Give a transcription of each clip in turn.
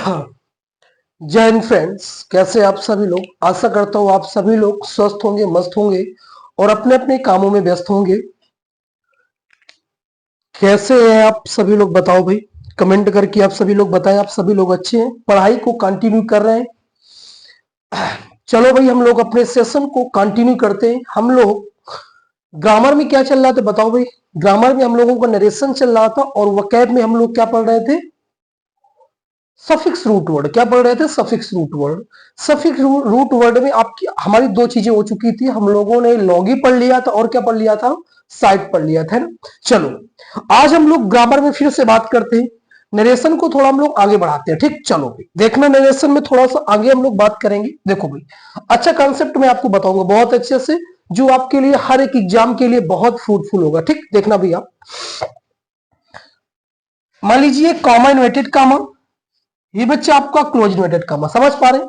जय हिंद फ्रेंड्स, कैसे आप सभी लोग। आशा करता हूँ आप सभी लोग स्वस्थ होंगे, मस्त होंगे और अपने अपने कामों में व्यस्त होंगे। कैसे हैं आप सभी लोग, बताओ भाई। कमेंट करके आप सभी लोग बताएं आप सभी लोग अच्छे हैं, पढ़ाई को कंटिन्यू कर रहे हैं। चलो भाई, हम लोग अपने सेशन को कंटिन्यू करते हैं। हम लोग ग्रामर में क्या चल रहा था बताओ भाई। ग्रामर में हम लोगों का नरेशन चल रहा था और वोकैब में हम लोग क्या पढ़ रहे थे, सफिक्स रूट वर्ड। क्या पढ़ रहे थे, suffix root word. Suffix root word में आपकी हमारी दो चीजें हो चुकी थी। हम लोगों ने लॉगी पढ़ लिया था और क्या पढ़ लिया था, साइट पढ़ लिया था ना। चलो आज हम लोग ग्रामर में फिर से बात करते हैं। नरेशन को थोड़ा हम लोग आगे बढ़ाते हैं, ठीक। चलो भाई देखना, नरेशन में थोड़ा सा आगे हम लोग बात करेंगे। देखो भाई, अच्छा कॉन्सेप्ट मैं आपको बताऊंगा बहुत अच्छे से, जो आपके लिए हर एक एग्जाम के लिए बहुत फ्रूटफुल होगा, ठीक। देखना भैया, मान लीजिए कॉमा इन्वर्टेड कामा, ये बच्चे आपका क्लोज इन्वर्टेड कामा, समझ पा रहे हैं।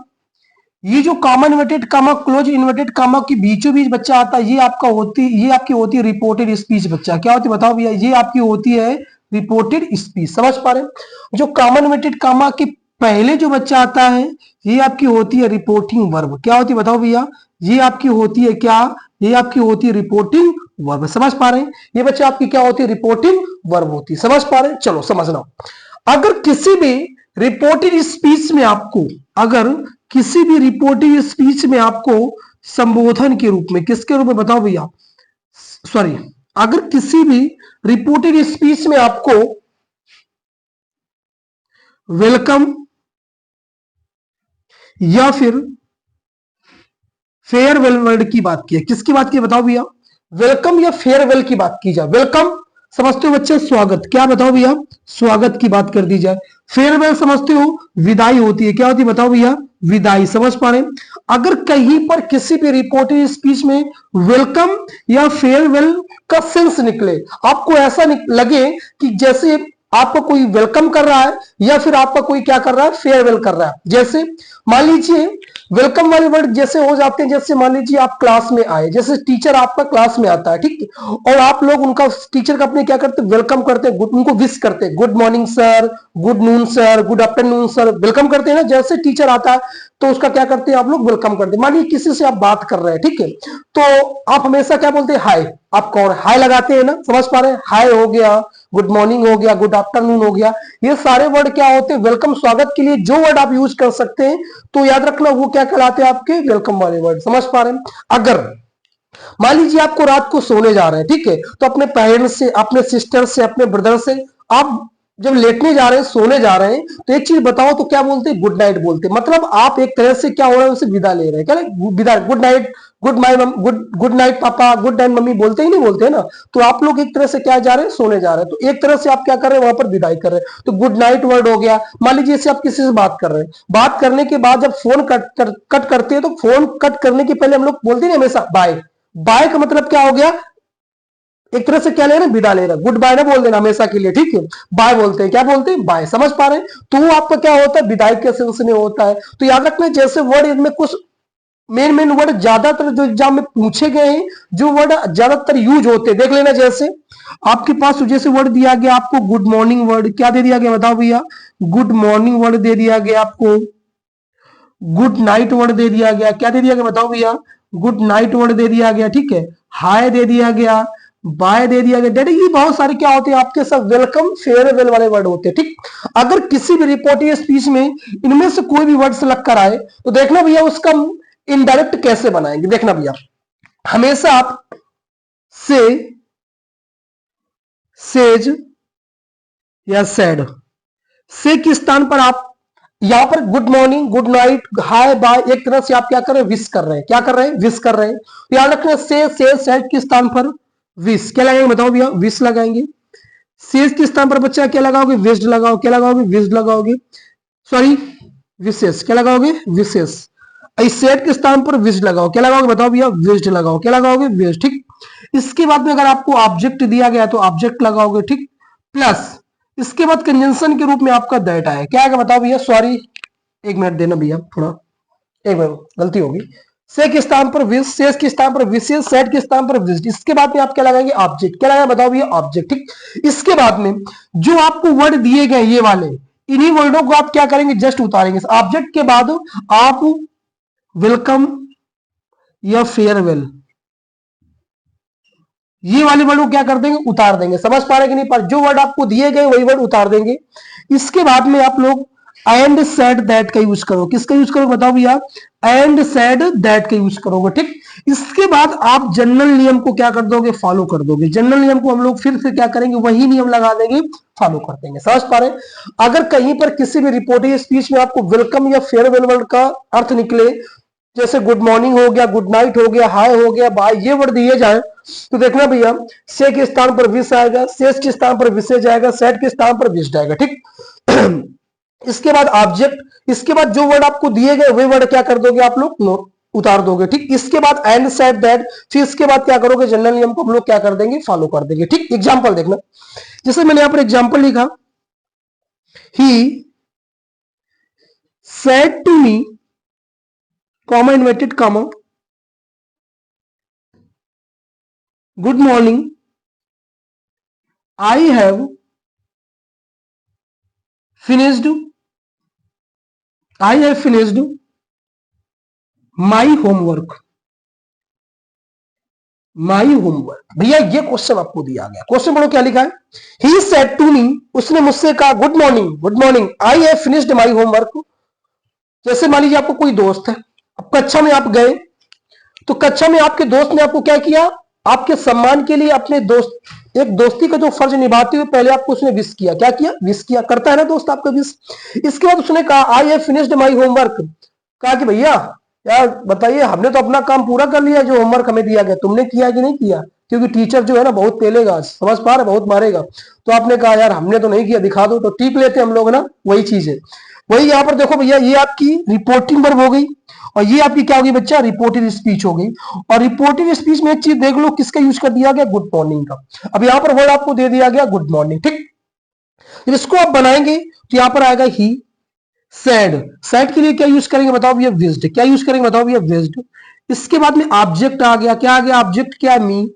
ये जो common inverted comma, close inverted comma के बीचों बीच बच्चा आता है, ये आपकी होती है रिपोर्टेड स्पीच। बच्चा क्या होती है बताओ भैया, ये आपकी होती है रिपोर्टेड स्पीच, समझ पा रहे हैं। जो कॉमन इन्वर्टेड कामा के पहले जो बच्चा आता है, ये आपकी होती है रिपोर्टिंग वर्ब। क्या होती है बताओ भैया, ये आपकी होती है क्या, ये आपकी होती है रिपोर्टिंग वर्ब, समझ पा रहे हैं। ये बच्चा आपकी क्या होती है, रिपोर्टिंग वर्ब होती है, समझ पा रहे हैं। चलो समझना, अगर किसी भी रिपोर्टेड स्पीच में आपको, अगर किसी भी रिपोर्टिंग स्पीच में आपको संबोधन के रूप में, किसके रूप में बताओ भैया, सॉरी, अगर किसी भी रिपोर्टेड स्पीच में आपको वेलकम या फिर फेयरवेल वर्ड की बात की है, किसकी बात की बताओ भैया, वेलकम या फेयरवेल की बात की जाए। वेलकम समझते हो बच्चे, स्वागत। क्या बताओ भैया, स्वागत की बात कर दी जाए। फेयरवेल समझते हो, विदाई होती है। क्या होती है बताओ भैया, विदाई, समझ पा रहे हैं। अगर कहीं पर किसी भी रिपोर्टेड स्पीच में वेलकम या फेयरवेल का सेंस निकले, आपको ऐसा लगे कि जैसे आपका कोई वेलकम कर रहा है या फिर आपका कोई क्या कर रहा है, फेयरवेल कर रहा है। जैसे मान लीजिए वेलकम वाले वर्ड जैसे हो जाते हैं, जैसे मान लीजिए आप क्लास में आए, जैसे टीचर आपका क्लास में आता है, ठीक, और आप लोग उनका, टीचर का अपने क्या करते हैं, वेलकम करते हैं, उनको विश करते हैं, good morning sir, good noon sir, good afternoon sir, welcome करते हैं ना। जैसे टीचर आता है तो उसका क्या करते हैं आप लोग, वेलकम करते हैं। मान लीजिए किसी से आप बात कर रहे हैं, ठीक है, तो आप हमेशा क्या बोलते हैं, हाय। आप कौन, हाय लगाते हैं ना, समझ पा रहे हैं। हाय हो गया, गुड मॉर्निंग हो गया, गुड आफ्टरनून हो गया, ये सारे वर्ड क्या होते हैं, वेलकम, स्वागत के लिए जो वर्ड आप यूज कर सकते हैं, तो याद रखना वो क्या कहलाते हैं, आपके वेलकम वाले वर्ड, समझ पा रहे हैं। अगर मान लीजिए आपको रात को सोने जा रहे हैं, ठीक है, तो अपने पेरेंट्स से, अपने सिस्टर से, अपने ब्रदर से आप जब लेटने जा रहे हैं, सोने जा रहे हैं, तो एक चीज बताओ, तो क्या बोलते हैं, गुड नाइट बोलते हैं। मतलब आप एक तरह से क्या हो रहा है, उसे विदा ले रहे हैं, क्या विदा, good night, good my good night पापा, गुड नाइट मम्मी, बोलते ही नहीं बोलते है ना। तो आप लोग एक तरह से क्या जा रहे हैं, सोने जा रहे हैं, तो एक तरह से आप क्या कर रहे हैं, वहां पर विदाई कर रहे हैं, तो गुड नाइट वर्ड हो गया। मान लीजिए जैसे आप किसी से बात कर रहे हैं, बात करने के बाद जब फोन कट करते हैं, तो फोन कट करने के पहले हम लोग बोलते हैं हमेशा बाय। बाय का मतलब क्या हो गया, एक तरह से क्या ले रहे हैं, विदा ले रहे हैं, गुड बाय ना बोल देना हमेशा के लिए, ठीक है, बाय बोलते हैं, क्या बोलते हैं, बाय, समझ पा रहे हैं। तो आपका क्या होता है, विदाई के सेंस में होता है। तो याद रखना, जैसे वर्ड इनमें कुछ मेन वर्ड ज्यादातर जो एग्जाम में पूछे गए हैं, जो वर्ड ज्यादातर यूज होते हैं, देख लेना। जैसे आपके पास जैसे वर्ड दिया गया आपको, गुड मॉर्निंग वर्ड, क्या दे दिया गया बताओ भैया, गुड मॉर्निंग वर्ड दे दिया गया आपको। गुड नाइट वर्ड दे दिया गया, क्या दे दिया गया बताओ भैया, गुड नाइट वर्ड दे दिया गया, ठीक है, हाय दे दिया गया, बाय दे दिया गया। डैडी ये बहुत सारे क्या होते हैं आपके, सब वेलकम फेयरवेल वाले वर्ड होते हैं, ठीक। अगर किसी भी रिपोर्टिंग स्पीच में इनमें से कोई भी वर्ड सेलेक्ट कराए, तो देखना भैया उसका इनडायरेक्ट कैसे बनाएंगे। देखना भैया, हमेशा आप से, सेज या सैड, से के स्थान पर आप यहां पर good morning, good night, hi bye, एक तरह से आप क्या कर रहे हैं, विश कर रहे हैं, क्या कर रहे हैं, विश कर रहे हैं। तो याद रखना, से सैड के स्थान पर विश क्या लगाएंगे बताओ भैया, विश लगाएंगे। सेज के स्थान पर बच्चा क्या लगाओगे, विश्ड लगाओ, क्या लगाओगे, विश्ड लगाओगे, सॉरी विशेष, क्या लगाओगे, विशेष। सेट के स्थान पर विश्ड लगाओ, क्या लगाओगे बताओ भैया, विश्ड लगाओ, क्या लगाओगे, विश्ड, ठीक। इसके बाद में अगर आपको ऑब्जेक्ट दिया गया तो ऑब्जेक्ट लगाओगे, ठीक, प्लस इसके बाद कंजंक्शन के रूप में आपका दैट आया, क्या आएगा बताओ भैया, सॉरी एक मिनट देना भैया, थोड़ा एक मिनट गलती होगी। से के स्थान पर विश, शेष के स्थान पर विशेष, सेट के स्थान पर विश्ड। इसके बाद में आप क्या लगाएंगे, ऑब्जेक्ट, क्या लगाएंगे बताओ भैया, ऑब्जेक्ट, ठीक। इसके बाद में जो आपको वर्ड दिए गए ये वाले, इन्हीं वर्डों को आप क्या करेंगे, जस्ट उतारेंगे। ऑब्जेक्ट के बाद आप वेलकम या फेयरवेल, ये वाले वर्ड को क्या कर देंगे, उतार देंगे। समझ पा रहे कि नहीं? पर जो वर्ड आपको दिए गए वही वर्ड उतार देंगे। इसके बाद में आप लोग एंड सेड दैट का यूज करो। किसका यूज करो बताओ भैया, एंड सेड दैट का यूज करोगे, ठीक। इसके बाद आप जनरल नियम को क्या कर दोगे, फॉलो कर दोगे। जनरल नियम को हम लोग फिर से क्या करेंगे, वही नियम लगा देंगे, फॉलो कर देंगे। समझ पा रहे? अगर कहीं पर किसी भी रिपोर्टिंग स्पीच में आपको वेलकम या फेयरवेल वर्ड का अर्थ निकले, जैसे गुड मॉर्निंग हो गया, गुड नाइट हो गया, हाय हो गया, बाय, ये वर्ड दिए जाए, तो देखना भैया, से के स्थान पर विश आएगा, सेस के स्थान पर विशेष आएगा, सेट के स्थान पर विश आएगा, ठीक। इसके बाद ऑब्जेक्ट, इसके बाद जो वर्ड आपको दिए गए वही वर्ड क्या कर दोगे आप लोग, उतार दोगे, ठीक। इसके बाद एंड सेड दैट, फिर इसके बाद क्या करोगे, जनरल नियम को हम लोग क्या कर देंगे, फॉलो कर देंगे, ठीक। एग्जाम्पल देखना, जैसे मैंने यहां पर एग्जाम्पल लिखा, he said to me, comma inverted comma, good morning, I have finished my homework। भैया ये क्वेश्चन आपको दिया गया, क्वेश्चन पढ़ो क्या लिखा है, ही सेड टू मी, उसने मुझसे कहा good morning, I have finished my homework. जैसे मान लीजिए आपको कोई दोस्त है, अब कक्षा में आप गए, तो कक्षा में आपके दोस्त ने आपको क्या किया, आपके सम्मान के लिए अपने दोस्त, एक दोस्ती का जो फर्ज निभाते हुए पहले आपको उसने विश किया, क्या किया, विश किया, करता है ना दोस्त आपका विश। इसके बाद उसने कहा I have finished my homework, कहा कि भैया यार बताइए, हमने तो अपना काम पूरा कर लिया, जो होमवर्क हमें दिया गया, तुमने किया कि नहीं किया, क्योंकि टीचर जो है ना बहुत पेलेगा, समझ पा रहे, बहुत मारेगा। तो आपने कहा यार हमने तो नहीं किया, दिखा दो, तो टीप लेते हम लोग ना, वही चीज है। वही यहाँ पर देखो भैया, ये आपकी रिपोर्टिंग वर्ब हो गई, और ये आपकी क्या होगी बच्चा, रिपोर्टिव स्पीच हो गई। और रिपोर्टिव स्पीच में एक चीज देख लो, किसका यूज कर दिया गया, गुड मॉर्निंग का। अब यहाँ पर वर्ड आपको दे दिया गया गुड मॉर्निंग, ठीक। जब इसको आप बनाएंगे तो यहाँ पर आएगा ही सेड के लिए क्या यूज करेंगे बताओ भैया, विज्ड। क्या यूज करेंगे बताओ भैया, विज्ड। इसके बाद में ऑब्जेक्ट आ गया, क्या आ गया, ऑब्जेक्ट क्या, मी।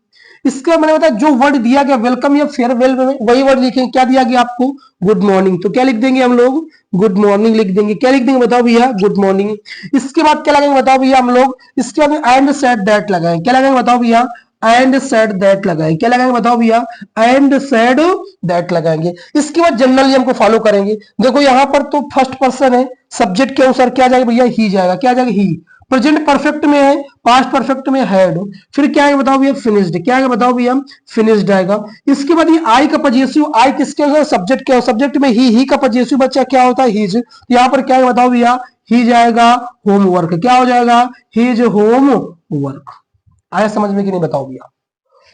इसका मैंने बताया जो वर्ड दिया गया वेलकम या फेयरवेल में, वही वर्ड लिखेंगे, क्या दिया गया आपको, गुड मॉर्निंग। तो क्या लिख देंगे हम लोग, गुड मॉर्निंग लिख देंगे। क्या लिख देंगे बताओ भैया, गुड मॉर्निंग। इसके बाद क्या लगाएंगे बताओ भैया हम लोग, इसके बाद एंड सेड दैट लगाएंगे। क्या लगाएंगे बताओ भैया, एंड सेड दैट लगाएंगे। क्या लगाएंगे बताओ भैया, एंड सेड दैट लगाएंगे। इसके बाद जनरल नियम को फॉलो करेंगे। देखो यहां पर तो फर्स्ट पर्सन है, सब्जेक्ट के अनुसार क्या जाएगा भैया, ही जाएगा। क्या जाएगा, ही। प्रेजेंट परफेक्ट में है, पास्ट परफेक्ट में हैड, फिर क्या है बताओ भैया, फिनिश्ड। क्या है बताओ भैया, फिनिश्ड आएगा। इसके बाद ये आई का पजेसिव, आई किसके अनुसार, सब्जेक्ट के, सब्जेक्ट में ही का पजेसिव बच्चा क्या होता है, हीज। यहाँ पर क्या है बताओ भैया, ही जाएगा होमवर्क। क्या हो जाएगा, हीज होमवर्क। आया समझ में कि नहीं बताओ भैया,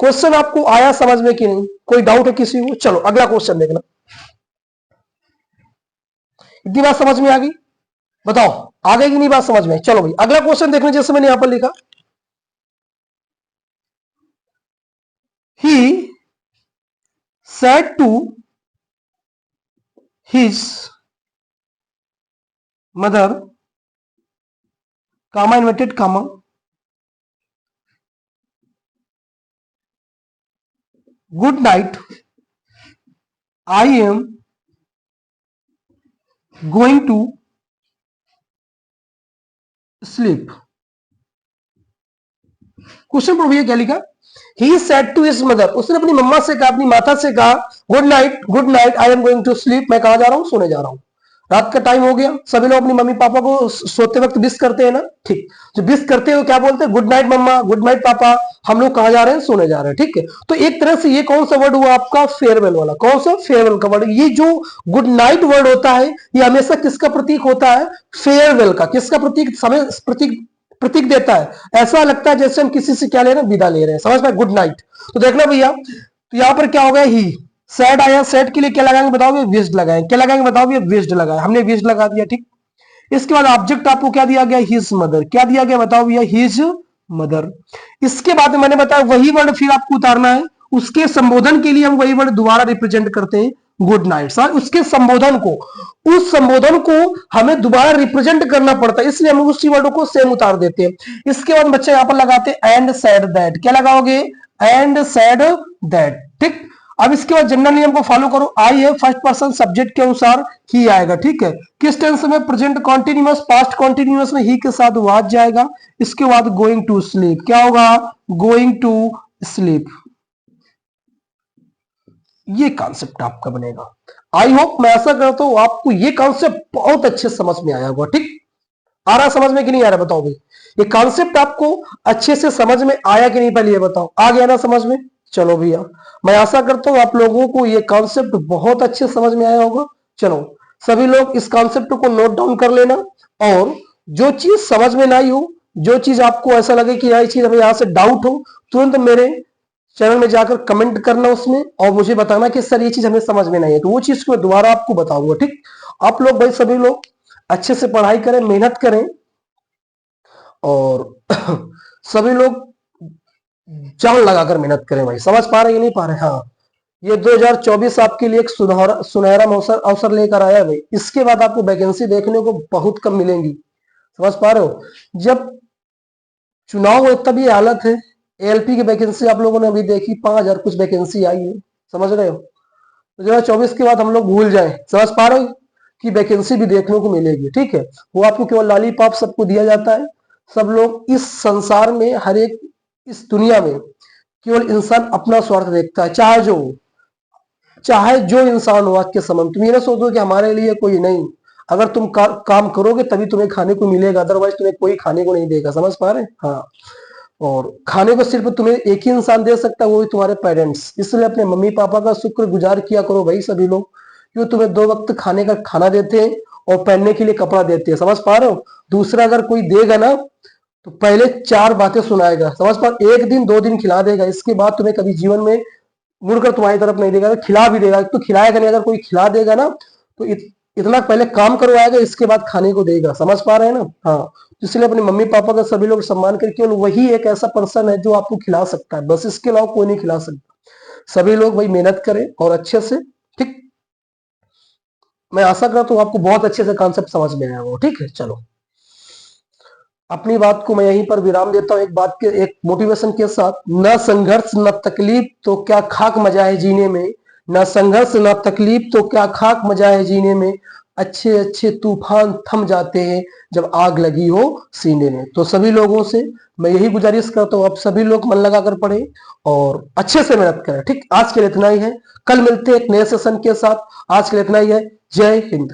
क्वेश्चन आपको आया समझ में कि नहीं, कोई डाउट है किसी को? चलो अगला क्वेश्चन देखना, इतनी बात समझ में आ गई, बताओ आ गई कि नहीं बात समझ में? चलो भाई अगला क्वेश्चन देखने, जैसे मैंने यहां पर लिखा, he said to his mother, comma inverted comma, good night, I am going to sleep. Question पर भैया क्या लिखा, he said to his mother, उसने अपनी मम्मा से कहा, अपनी माता से कहा, good night, I am going to sleep, मैं कहा जा रहा हूं, सोने जा रहा हूं। रात का टाइम हो गया, सभी लोग अपनी मम्मी पापा को सोते वक्त विश करते हैं ना, ठीक। जो विश करते हो क्या बोलते हैं, गुड नाइट मम्मा, गुड नाइट पापा, हम लोग कहा जा रहे हैं, सोने जा रहे हैं, ठीक है। तो एक तरह से ये कौन सा वर्ड हुआ आपका, फेयरवेल वाला। कौन सा, फेयरवेल का वर्ड। ये जो गुड नाइट वर्ड होता है, ये हमेशा किसका प्रतीक होता है, फेयरवेल का। किसका प्रतीक, समय प्रतीक देता है, ऐसा लगता है जैसे हम किसी से क्या ले रहे हैं, विदा ले रहे हैं, समझ पाए, गुड नाइट। तो देखना भैया, तो यहां पर क्या हो गया, ही सेड आया, सेड के लिए क्या लगाएंगे बताओ, विज्ड लगाएंगे। क्या लगाएंगे बताओ, विज्ड लगाए, हमने विज्ड लगा दिया, ठीक। इसके बाद ऑब्जेक्ट आपको क्या दिया गया, हिज मदर। क्या दिया गया बताओ भैया, हिज मदर। इसके बाद मैंने बताया वही वर्ड फिर आपको उतारना है, उसके संबोधन के लिए हम वही वर्ड दोबारा रिप्रेजेंट करते हैं, गुड नाइट। सर उसके संबोधन को, उस संबोधन को हमें दोबारा रिप्रेजेंट करना पड़ता है, इसलिए हम उसी वर्ड को सेम उतार देते हैं। इसके बाद बच्चे यहां पर लगाते हैं एंड सेड दैट। क्या लगाओगे, एंड सेड दैट, ठीक। अब इसके बाद जनरल नियम को फॉलो करो। आई है फर्स्ट पर्सन सब्जेक्ट के अनुसार ही आएगा, ठीक है। किस टेंस में? प्रेजेंट कॉन्टिन्यूअस, पास्ट कॉन्टिन्यूअस में ही के साथ वाज जाएगा। इसके बाद गोइंग टू स्लीप, क्या होगा? Going to sleep. ये कॉन्सेप्ट आपका बनेगा। आई होप, मैं ऐसा करता हूं आपको ये कॉन्सेप्ट बहुत अच्छे समझ में आया होगा, ठीक। आ रहा समझ में कि नहीं आ रहा बताओ भाई? ये कॉन्सेप्ट आपको अच्छे से समझ में आया कि नहीं, पहले ये बताओ। आ गया ना समझ में? चलो भैया, मैं आशा करता हूं आप लोगों को ये कॉन्सेप्ट बहुत अच्छे समझ में आया होगा। चलो सभी लोग इस कॉन्सेप्ट को नोट डाउन कर लेना, और जो चीज समझ में ना आई हो, जो चीज आपको ऐसा लगे कि यह चीज हमें यहां से डाउट हो, तुरंत मेरे चैनल में जाकर कमेंट करना उसमें, और मुझे बताना कि सर ये चीज हमें समझ में नहीं है, तो वो चीज को मैं दोबारा आपको बताऊंगा, ठीक। आप लोग भाई सभी लोग अच्छे से पढ़ाई करें, मेहनत करें, और सभी लोग जान लगाकर मेहनत करें भाई। समझ पा रहे हैं नहीं पा रहे? हाँ, ये 2024 आपके लिए एक सुनहरा अवसर लेकर आया है भाई। इसके बाद आपको वैकेंसी देखने को बहुत कम मिलेंगी। समझ पा रहे हो? जब चुनाव हो तब ये हालत है। एएलपी की वैकेंसी आप लोगों ने अभी देखी, 5,000 कुछ वैकेंसी आई है। समझ रहे हो? तो 2024 के बाद हम लोग भूल जाए। समझ पा रहे हो कि वैकेंसी भी देखने को मिलेगी, ठीक है। वो आपको केवल लॉलीपॉप सबको दिया जाता है। सब लोग इस संसार में, हर एक इस दुनिया में केवल इंसान अपना स्वार्थ देखता है, चाहे जो इंसान हो आज के समय। तुम ये ना सोचो कि हमारे लिए कोई नहीं। अगर तुम काम करोगे तभी तुम्हें खाने को मिलेगा, अदरवाइज तुम्हें कोई खाने को नहीं देगा। समझ पा रहे? हाँ। और खाने को सिर्फ तुम्हें एक ही इंसान दे सकता है, वो ही तुम्हारे पेरेंट्स। इसलिए अपने मम्मी पापा का शुक्र गुजार किया करो भाई सभी लोग, क्यों तुम्हें 2 वक्त खाने का खाना देते हैं और पहनने के लिए कपड़ा देते हैं। समझ पा रहे हो? दूसरा अगर कोई देगा ना, तो पहले 4 बातें सुनाएगा। समझ पा? 1 दिन 2 दिन खिला देगा, इसके बाद तुम्हें कभी जीवन में मुड़कर तुम्हारी तरफ नहीं देगा। खिला भी देगा तो खिलाएगा नहीं। अगर कोई खिला देगा ना, तो इतना पहले काम करवाएगा, इसके बाद खाने को देगा। समझ पा रहे हैं ना? हाँ। इसलिए अपने मम्मी पापा का सभी लोग सम्मान करके, केवल वही एक ऐसा पर्सन है जो आपको खिला सकता है, बस। इसके अलावा कोई नहीं खिला सकता। सभी लोग भाई मेहनत करें और अच्छे से, ठीक। मैं आशा करता हूँ आपको बहुत अच्छे से कॉन्सेप्ट समझ में आया होगा, ठीक है। चलो अपनी बात को मैं यहीं पर विराम देता हूँ, एक मोटिवेशन के साथ। न संघर्ष न तकलीफ तो क्या खाक मजा है जीने में, न संघर्ष न तकलीफ तो क्या खाक मजा है जीने में, अच्छे अच्छे तूफान थम जाते हैं जब आग लगी हो सीने में। तो सभी लोगों से मैं यही गुजारिश करता हूँ, आप सभी लोग मन लगाकर पढ़ें और अच्छे से मेहनत करें, ठीक। आज के लिए इतना ही है, कल मिलते हैं एक नए सेशन के साथ। आज के लिए इतना ही है। जय हिंद।